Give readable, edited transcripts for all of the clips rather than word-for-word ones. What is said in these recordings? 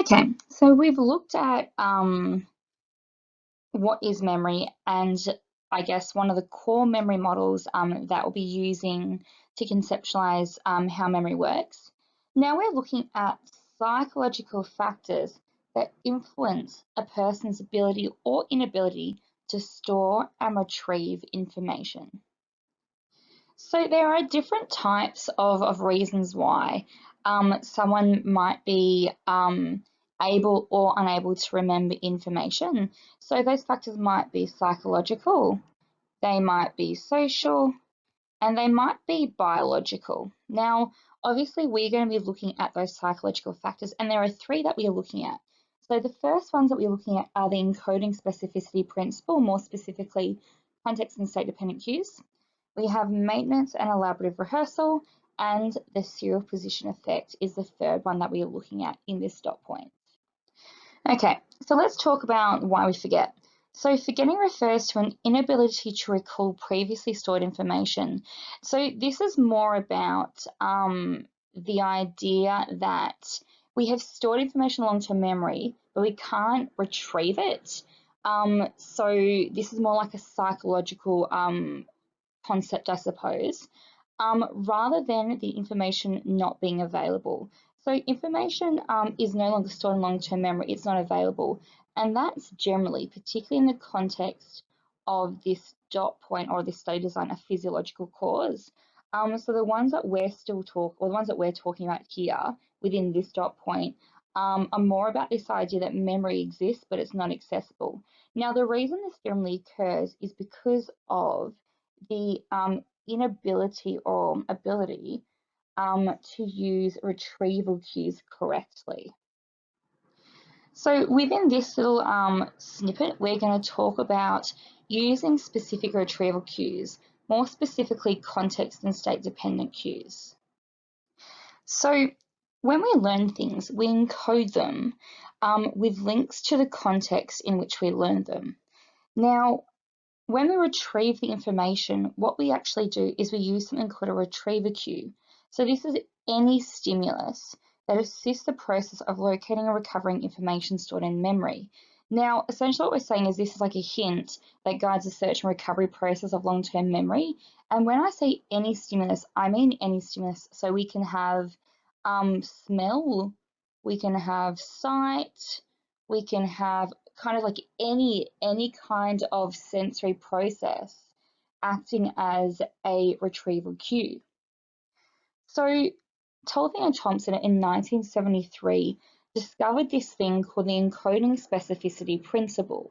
Okay, so we've looked at what is memory, and I guess one of the core memory models that we'll be using to conceptualize how memory works. Now we're looking at psychological factors that influence a person's ability or inability to store and retrieve information. So there are different types of reasons why someone might be able or unable to remember information. So those factors might be psychological, they might be social, and they might be biological. Now, obviously, we're going to be looking at those psychological factors, and there are three that we are looking at. So the first ones that we're looking at are the encoding specificity principle, more specifically, context and state-dependent cues. We have maintenance and elaborative rehearsal, and the serial position effect is the third one that we are looking at in this dot point. Okay, so let's talk about why we forget. So forgetting refers to an inability to recall previously stored information. So this is more about the idea that we have stored information in long-term memory, but we can't retrieve it. So this is more like a psychological concept, I suppose, rather than the information not being available. So information is no longer stored in long-term memory, it's not available. And that's generally, particularly in the context of this dot point or this study design, a physiological cause. So the ones that we're talking about here within this dot point are more about this idea that memory exists, but it's not accessible. Now, the reason this generally occurs is because of the inability or ability to use retrieval cues correctly. So within this little snippet, we're going to talk about using specific retrieval cues, more specifically context and state-dependent cues. So when we learn things, we encode them with links to the context in which we learn them. Now, when we retrieve the information, what we actually do is we use something called a retriever cue. So this is any stimulus that assists the process of locating or recovering information stored in memory. Now, essentially what we're saying is this is like a hint that guides the search and recovery process of long-term memory. And when I say any stimulus, I mean any stimulus. So we can have smell, we can have sight, we can have kind of like any kind of sensory process acting as a retrieval cue. So Tolby and Thompson in 1973 discovered this thing called the encoding specificity principle.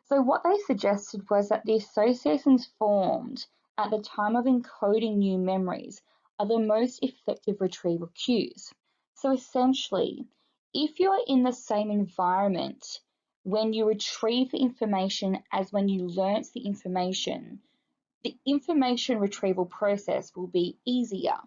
So what they suggested was that the associations formed at the time of encoding new memories are the most effective retrieval cues. So essentially, if you're in the same environment when you retrieve the information as when you learnt the information retrieval process will be easier.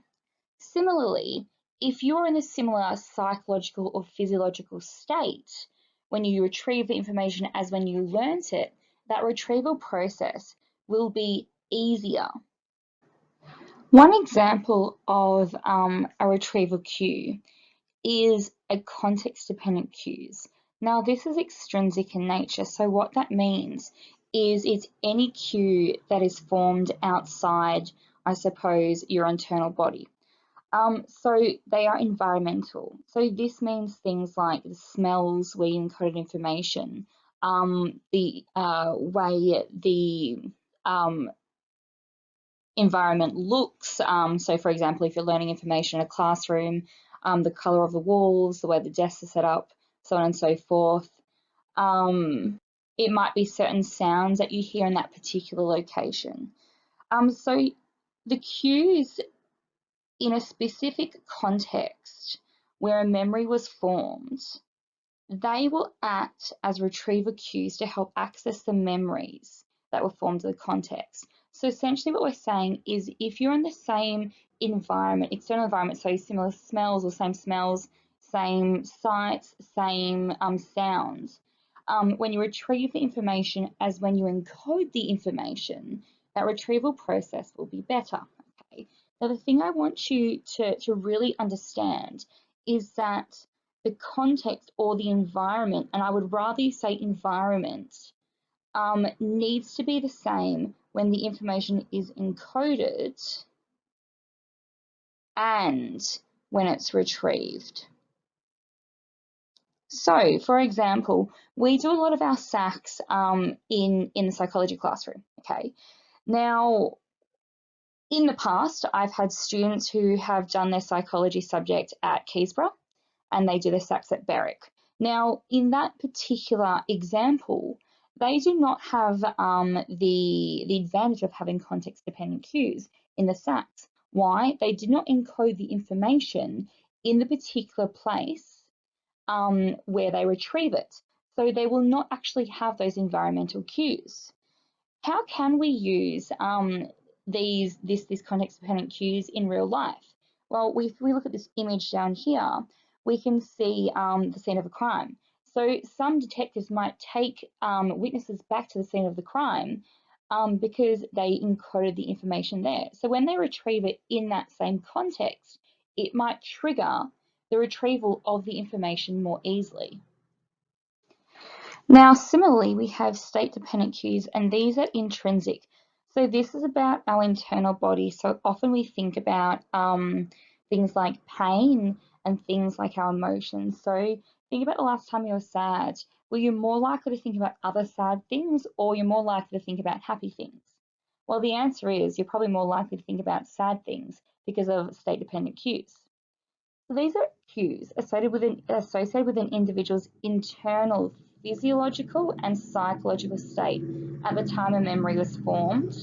Similarly, if you're in a similar psychological or physiological state when you retrieve the information as when you learnt it, that retrieval process will be easier. One example of a retrieval cue is a context-dependent cues. Now, this is extrinsic in nature, so what that means is it's any cue that is formed outside, I suppose, your internal body. So they are environmental. So this means things like the smells where you encoded information, the way the environment looks. So for example, if you're learning information in a classroom, the color of the walls, the way the desks are set up, so on and so forth. It might be certain sounds that you hear in that particular location. So the cues in a specific context where a memory was formed, they will act as retrieval cues to help access the memories that were formed in the context. So essentially what we're saying is if you're in the same environment, external environment, so similar smells or same smells, same sights, same sounds, when you retrieve the information as when you encode the information, that retrieval process will be better. Okay. Now the thing I want you to really understand is that the context or the environment, and I would rather say environment, needs to be the same when the information is encoded and when it's retrieved. So, for example, we do a lot of our SACs in the psychology classroom, okay? Now, in the past, I've had students who have done their psychology subject at Keysborough and they do their SACs at Berwick. Now, in that particular example, they do not have the advantage of having context-dependent cues in the SACs. Why? They did not encode the information in the particular place where they retrieve it. So they will not actually have those environmental cues. How can we use these context-dependent cues in real life? Well, if we look at this image down here, we can see the scene of a crime. So some detectives might take witnesses back to the scene of the crime because they encoded the information there. So when they retrieve it in that same context, it might trigger the retrieval of the information more easily. Now, similarly, we have state-dependent cues, and these are intrinsic. So this is about our internal body. So often we think about things like pain and things like our emotions. So think about the last time you were sad. Were you more likely to think about other sad things, or you're more likely to think about happy things? Well, the answer is you're probably more likely to think about sad things because of state-dependent cues. So these are cues associated with an individual's internal physiological and psychological state at the time a memory was formed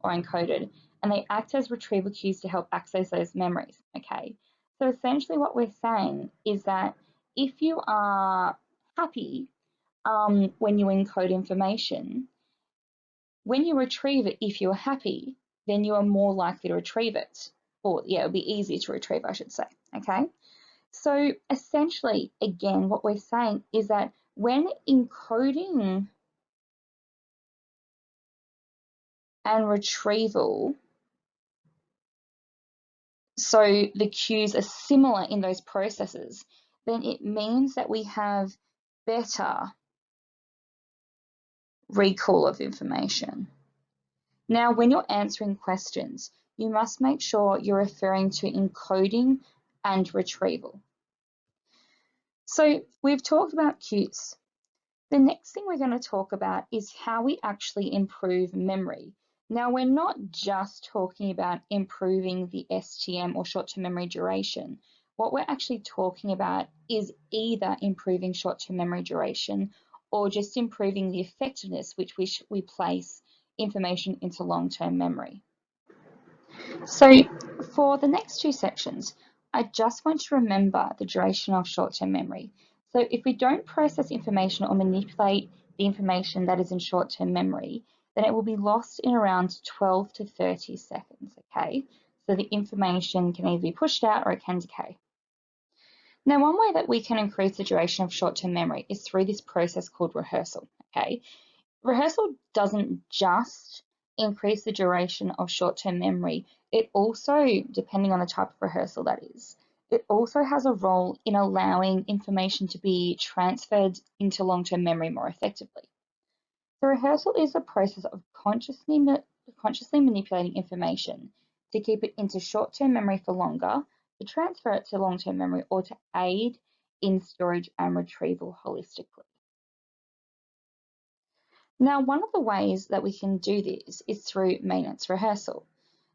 or encoded, and they act as retrieval cues to help access those memories. Okay, so essentially what we're saying is that if you are happy when you encode information, when you retrieve it, if you're happy, then you are more likely to retrieve it. Or yeah, it'll be easier to retrieve, I should say. Okay. So essentially, again, what we're saying is that when encoding and retrieval, so the cues are similar in those processes, then it means that we have better recall of information. Now, when you're answering questions, you must make sure you're referring to encoding and retrieval. So we've talked about cues. The next thing we're going to talk about is how we actually improve memory. Now, we're not just talking about improving the STM or short-term memory duration. What we're actually talking about is either improving short-term memory duration or just improving the effectiveness with which we place information into long-term memory. So for the next two sections, I just want you to remember the duration of short-term memory. So if we don't process information or manipulate the information that is in short-term memory, then it will be lost in around 12 to 30 seconds, okay? So the information can either be pushed out or it can decay. Now, one way that we can increase the duration of short-term memory is through this process called rehearsal, okay? Rehearsal doesn't just increase the duration of short-term memory, it also, depending on the type of rehearsal that is, it also has a role in allowing information to be transferred into long-term memory more effectively. So rehearsal is the process of consciously manipulating information to keep it into short-term memory for longer, to transfer it to long-term memory, or to aid in storage and retrieval holistically. Now, one of the ways that we can do this is through maintenance rehearsal.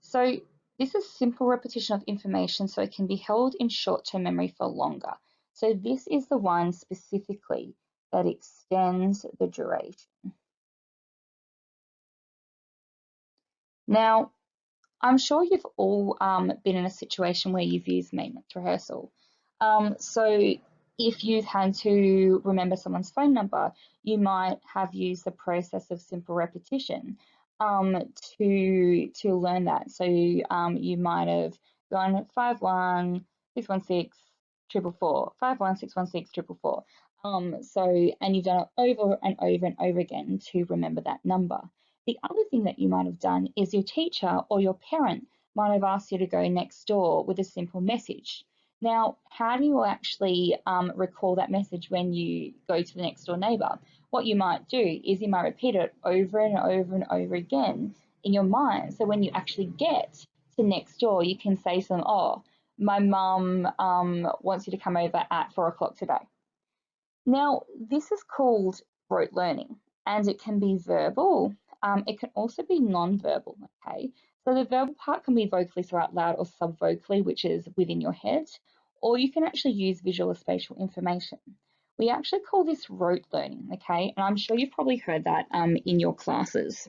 So this is simple repetition of information so it can be held in short-term memory for longer. So this is the one specifically that extends the duration. Now, I'm sure you've all been in a situation where you've used maintenance rehearsal. So if you've had to remember someone's phone number, you might have used the process of simple repetition to learn that. So you might have gone 5161644, 5161644. And you've done it over and over and over again to remember that number. The other thing that you might have done is your teacher or your parent might have asked you to go next door with a simple message. Now, how do you actually recall that message when you go to the next door neighbor? What you might do is you might repeat it over and over and over again in your mind. So when you actually get to next door, you can say to them, oh, my mum wants you to come over at 4 o'clock today. Now, this is called rote learning, and it can be verbal. It can also be non-verbal, okay? So the verbal part can be vocally, so out loud, or subvocally, which is within your head, or you can actually use visual or spatial information. We actually call this rote learning, okay? And I'm sure you've probably heard that in your classes.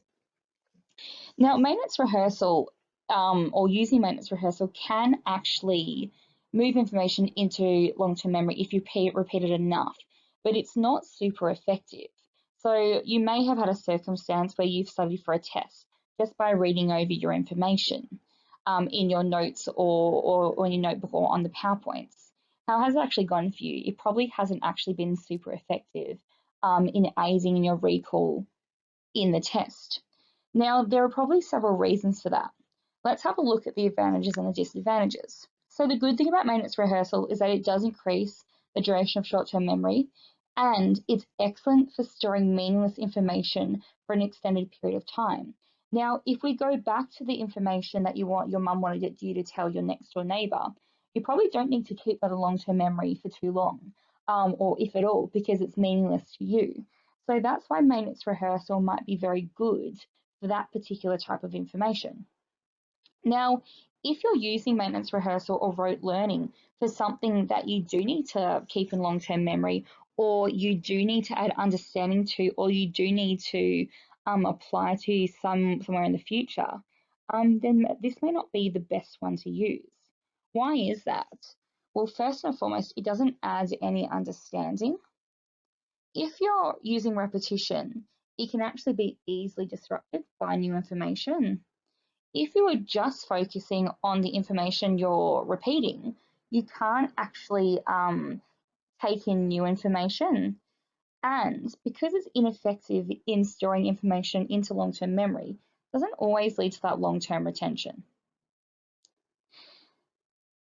Now, maintenance rehearsal or using maintenance rehearsal can actually move information into long-term memory if you repeat it enough, but it's not super effective. So you may have had a circumstance where you've studied for a test just by reading over your information in your notes or in your notebook or on the PowerPoints. How has it actually gone for you? It probably hasn't actually been super effective in aiding in your recall in the test. Now, there are probably several reasons for that. Let's have a look at the advantages and the disadvantages. So the good thing about maintenance rehearsal is that it does increase the duration of short-term memory, and it's excellent for storing meaningless information for an extended period of time. Now, if we go back to the information that your mum wanted you to tell your next door neighbour, you probably don't need to keep that a long-term memory for too long, or if at all, because it's meaningless to you. So that's why maintenance rehearsal might be very good for that particular type of information. Now, if you're using maintenance rehearsal or rote learning for something that you do need to keep in long-term memory, or you do need to add understanding to, or you do need to apply to somewhere in the future, then this may not be the best one to use. Why is that? Well, first and foremost, it doesn't add any understanding. If you're using repetition, it can actually be easily disrupted by new information. If you are just focusing on the information you're repeating, you can't actually take in new information. And because it's ineffective in storing information into long-term memory, it doesn't always lead to that long-term retention.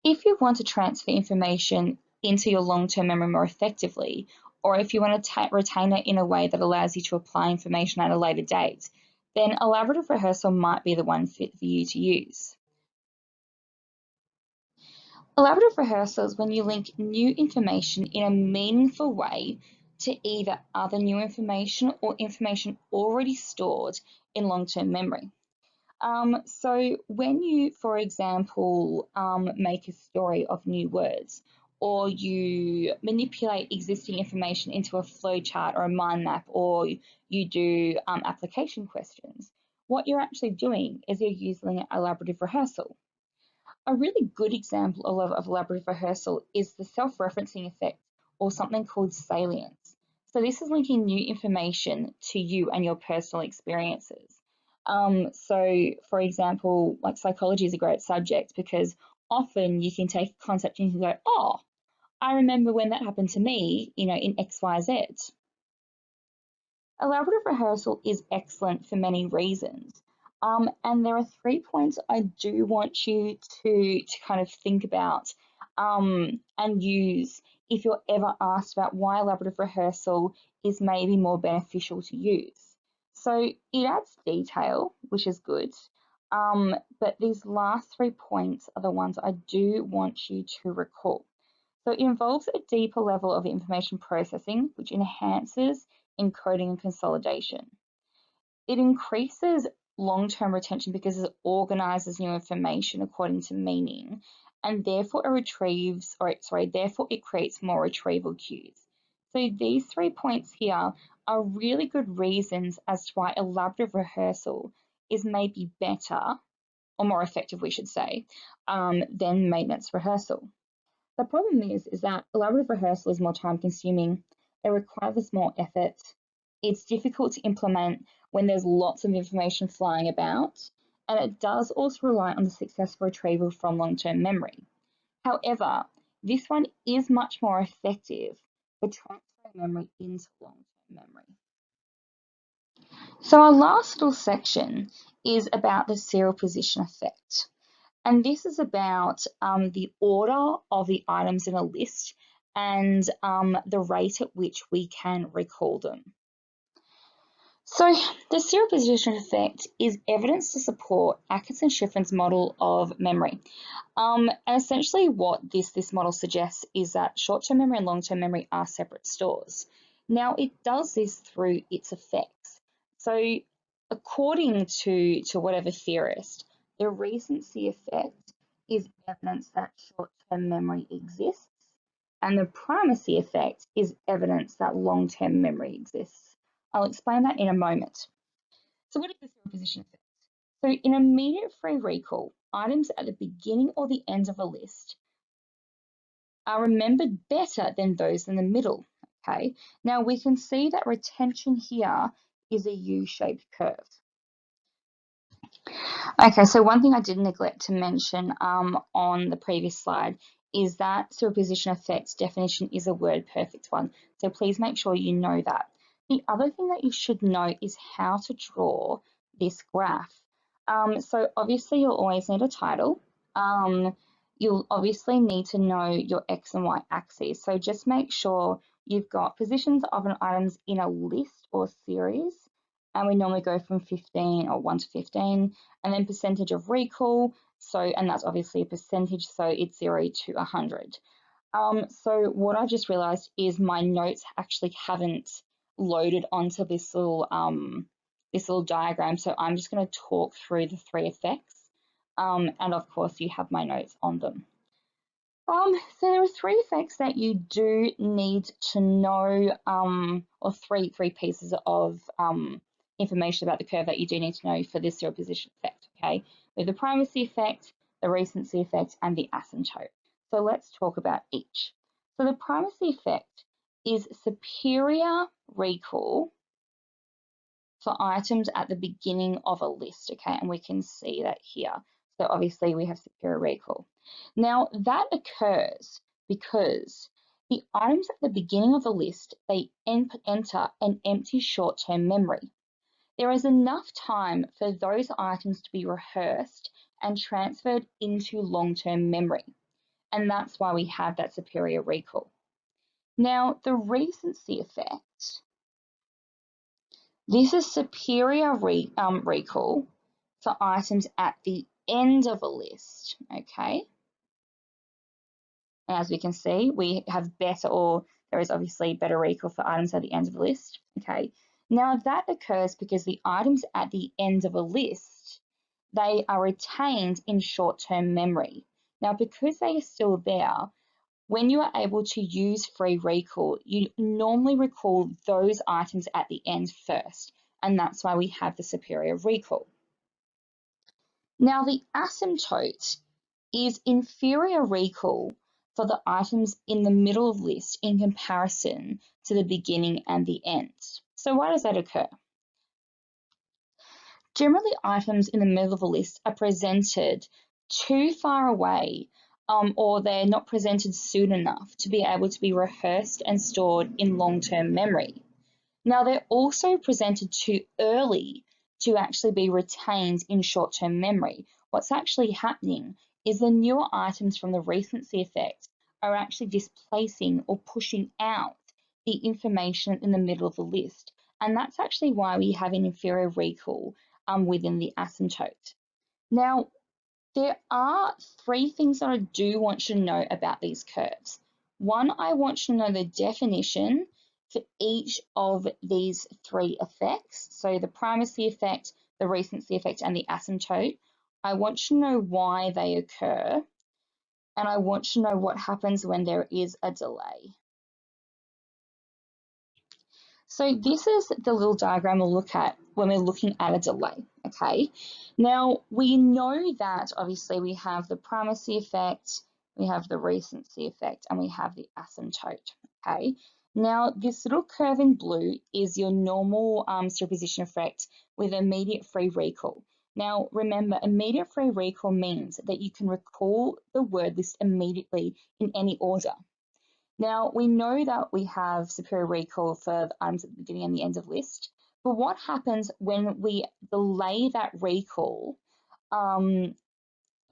If you want to transfer information into your long-term memory more effectively, or if you want to retain it in a way that allows you to apply information at a later date, then elaborative rehearsal might be the one fit for you to use. Elaborative rehearsal is when you link new information in a meaningful way to either other new information or information already stored in long-term memory. So when you, for example, make a story of new words, or you manipulate existing information into a flowchart or a mind map, or you do application questions, what you're actually doing is you're using elaborative rehearsal. A really good example of elaborative rehearsal is the self-referencing effect, or something called salience. So this is linking new information to you and your personal experiences. So for example, like psychology is a great subject because often you can take a concept and you can go, oh, I remember when that happened to me, in XYZ. Elaborative rehearsal is excellent for many reasons. And there are 3 points I do want you to kind of think about and use if you're ever asked about why elaborative rehearsal is maybe more beneficial to use. So it adds detail, which is good. But these last 3 points are the ones I do want you to recall. So it involves a deeper level of information processing, which enhances encoding and consolidation. It increases long-term retention because it organizes new information according to meaning, and therefore therefore it creates more retrieval cues. So these 3 points here are really good reasons as to why elaborative rehearsal is maybe better, or more effective, we should say, than maintenance rehearsal. The problem is that elaborative rehearsal is more time consuming, it requires more effort, it's difficult to implement when there's lots of information flying about, and it does also rely on the successful retrieval from long-term memory. However, this one is much more effective for transferring memory into long-term memory. So our last little section is about the serial position effect. And this is about the order of the items in a list and the rate at which we can recall them. So the superposition effect is evidence to support Atkinson-Shiffrin's model of memory. And essentially what this model suggests is that short-term memory and long-term memory are separate stores. Now it does this through its effects. So according to whatever theorist, the recency effect is evidence that short-term memory exists, and the primacy effect is evidence that long-term memory exists. I'll explain that in a moment. So what is the superposition effect? So in immediate free recall, items at the beginning or the end of a list are remembered better than those in the middle, okay? Now we can see that retention here is a U-shaped curve. Okay, so one thing I did neglect to mention on the previous slide is that superposition effects definition is a word perfect one. So please make sure you know that. The other thing that you should know is how to draw this graph. So obviously you'll always need a title. You'll obviously need to know your X and Y axes. So just make sure you've got positions of an items in a list or series. And we normally go from 15 or 1 to 15, and then percentage of recall. So, and that's obviously a percentage, so it's 0 to 100. So what I just realized is my notes actually haven't loaded onto this little diagram. So I'm just going to talk through the three effects. And of course you have my notes on them. So there are three effects that you do need to know, or three pieces of information about the curve that you do need to know for this superposition effect, okay? We have the primacy effect, the recency effect, and the asymptote. So let's talk about each. So the primacy effect is superior recall for items at the beginning of a list, okay? And we can see that here. So obviously we have superior recall. Now that occurs because the items at the beginning of a list, they enter an empty short-term memory. There is enough time for those items to be rehearsed and transferred into long-term memory. And that's why we have that superior recall. Now, the recency effect, this is superior recall for items at the end of a list, okay? And as we can see, we have better, or there is obviously better recall for items at the end of the list, okay? Now that occurs because the items at the end of a list, they are retained in short-term memory. Now because they are still there, when you are able to use free recall, you normally recall those items at the end first, and that's why we have the superior recall. Now the asymptote is inferior recall for the items in the middle of the list in comparison to the beginning and the end. So why does that occur? Generally, items in the middle of a list are presented too far away, or they're not presented soon enough to be able to be rehearsed and stored in long-term memory. Now, they're also presented too early to actually be retained in short-term memory. What's actually happening is the newer items from the recency effect are actually displacing or pushing out the information in the middle of the list. And that's actually why we have an inferior recall within the asymptote. Now, there are three things that I do want you to know about these curves. One, I want you to know the definition for each of these three effects. So the primacy effect, the recency effect, and the asymptote. I want you to know why they occur, and I want you to know what happens when there is a delay. So this is the little diagram we'll look at when we're looking at a delay, okay? Now, we know that obviously we have the primacy effect, we have the recency effect, and we have the asymptote, okay? Now, this little curve in blue is your normal superposition effect with immediate free recall. Now, remember, immediate free recall means that you can recall the word list immediately in any order. Now, we know that we have superior recall for the items at the beginning and the end of list, but what happens when we delay that recall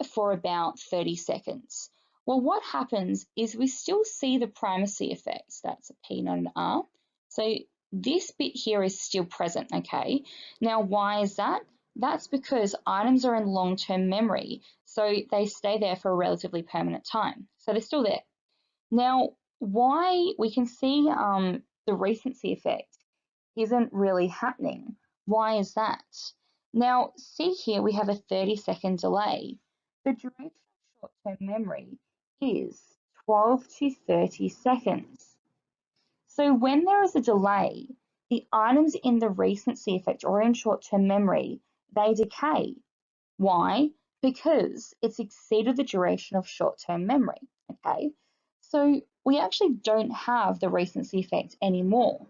for about 30 seconds. Well, what happens is we still see the primacy effects. That's a P, not an R. So this bit here is still present, okay? Now, why is that? That's because items are in long-term memory, so they stay there for a relatively permanent time. So they're still there. Now, why we can see the recency effect isn't really happening. Why is that? Now, see here, we have a 30-second delay. The duration of short-term memory is 12 to 30 seconds. So when there is a delay, the items in the recency effect or in short-term memory, they decay. Why? Because it's exceeded the duration of short-term memory, okay? So we actually don't have the recency effect anymore.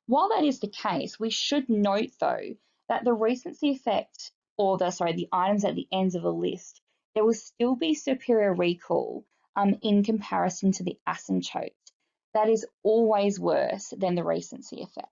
While that is the case, we should note though that the recency effect, or the items at the ends of a list, there will still be superior recall in comparison to the asymptote. That is always worse than the recency effect.